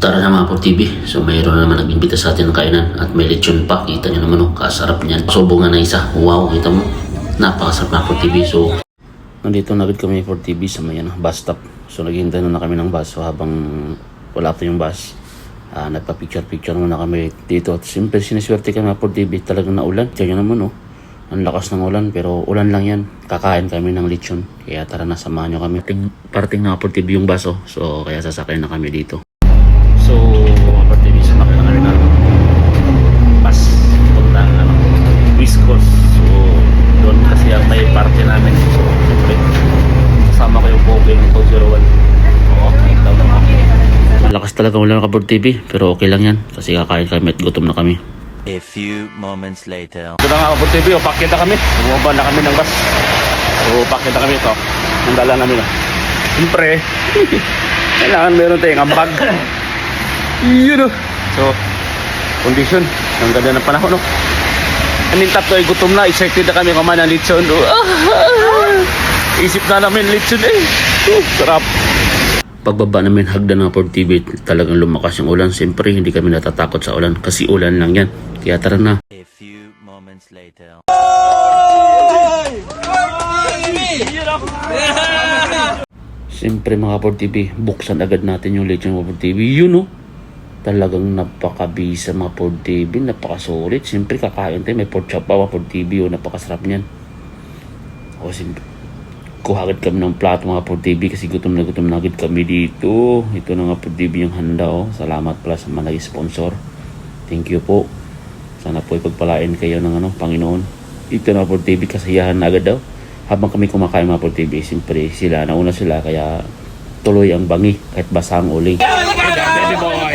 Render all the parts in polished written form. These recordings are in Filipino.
Tara na mga TV. So mayroon na naman nag-imbita sa atin ng kainan at may lechon pa. Kita nyo naman kasarap niyan. Subo nga na isa. Wow, kita mo. Napakasarap mga TV. So nandito na agad kami TV sa may bus stop. So naghihintay na kami ng bus. So habang wala pa yung bus, nagpa-picture muna kami dito. At siyempre siniswerte kami mga TV. Talagang naulan. Kaya naman ang lakas ng ulan, pero ulan lang yan. Kakain kami ng lechon. Kaya tara na, samahan nyo kami. Parating na TV yung bus. So kaya sasakay na kami dito. So, TV, sumakay na kami ng bus punta West Coast. So, doon kasi ang may party namin. So, siyempre, kasama ko yung Bobby ng 201. Oo, ikaw na ako. Malakas talaga wala ng TV, pero okay lang yan. Kasi kakain kami at gutom na kami. A few moments later. Ito na nga kapag TV, upakyat na kami. Bumaba na kami ng bus. So, upakyat na kami ito. Ang dala namin. Siyempre, kailangan meron tayong ambag. Yun So, condition. Ang ganda ng panahon, Anintap to ay gutom na. Excited na kami kumain ng lechon. Isip na namin lechon sarap. Pagbaba namin hagdan ng TV, talagang lumakas yung ulan. Siyempre, hindi kami natatakot sa ulan kasi ulan lang yan. Kaya tara na. A few moments later. Siyempre mga TV, buksan agad natin yung lechon mga TV. Talagang napakabisa mga TV, napakasulit. Siyempre kakain tayo, may pork chop pa mga TV, napakasarap niyan. Siyempre, kuha agad kami ng plato mga TV kasi gutom na agad kami dito. Ito na nga TV yung handa. Salamat pala sa mga sponsor. Thank you po. Sana po ipagpalain kayo ng Panginoon. Ito na TV, kasiyahan na agad daw. Habang kami kumakain mga TV, siyempre sila, nauna sila, kaya tuloy ang bangi kahit basa ang uling. Baby boy.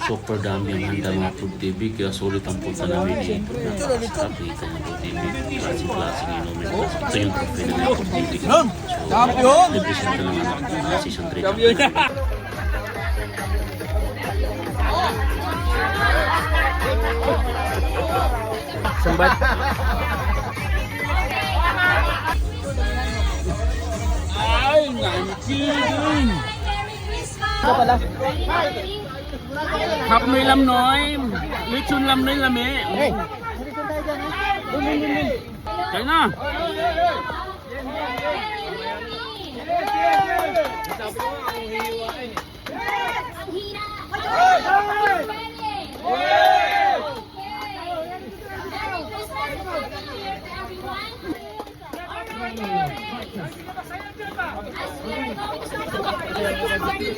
Super dami ang handa mga TV, kaya sulit ang punta namin dito. Napakasarap dito ng TV. Klaseng-klaseng inumin. Ito yung trophy ng mga TV. So, represent na lang season 3. Sambat. Ay, nantigin. Ito pala. Hapnoy lamnoy. Lechon lamnoy lami. Hey. Kaya na.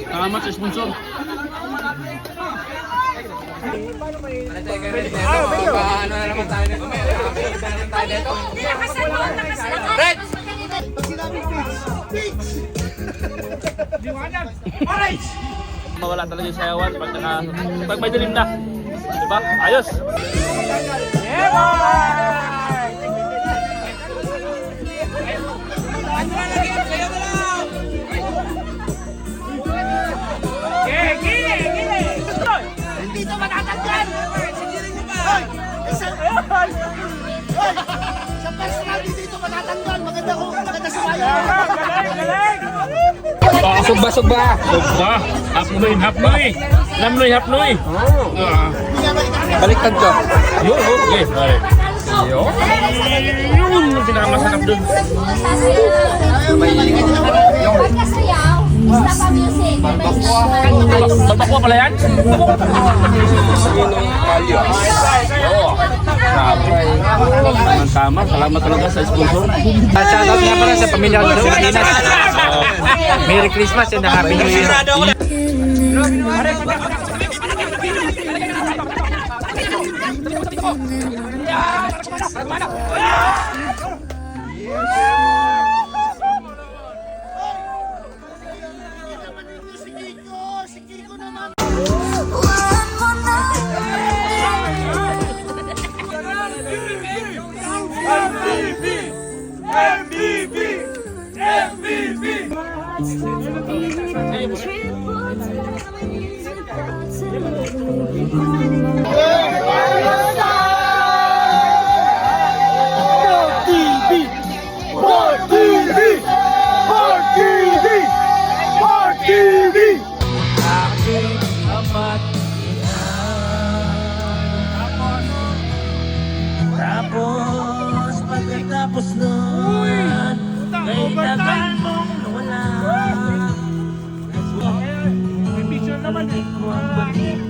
Salamat sa sponsor. Ano na naman tayo nito? Red! Mawala talaga yung sayawan pag may dilim na. Diba? Ayos! Dito matatanggal! Hoy! Sa personal dito matatanggal! Maganda sa bayan! Sugba! Sugba! Hapnoy! Lamnoy! Baliktad ka! Yun! Okay! Yun! Pinakamasarap dun! Balbakwa pala yan? Tama, salamat talaga sa sponsor. Shoutout nga pala sa pamilya ko sa Pilipinas. Merry Christmas and Happy New Year. naman eh.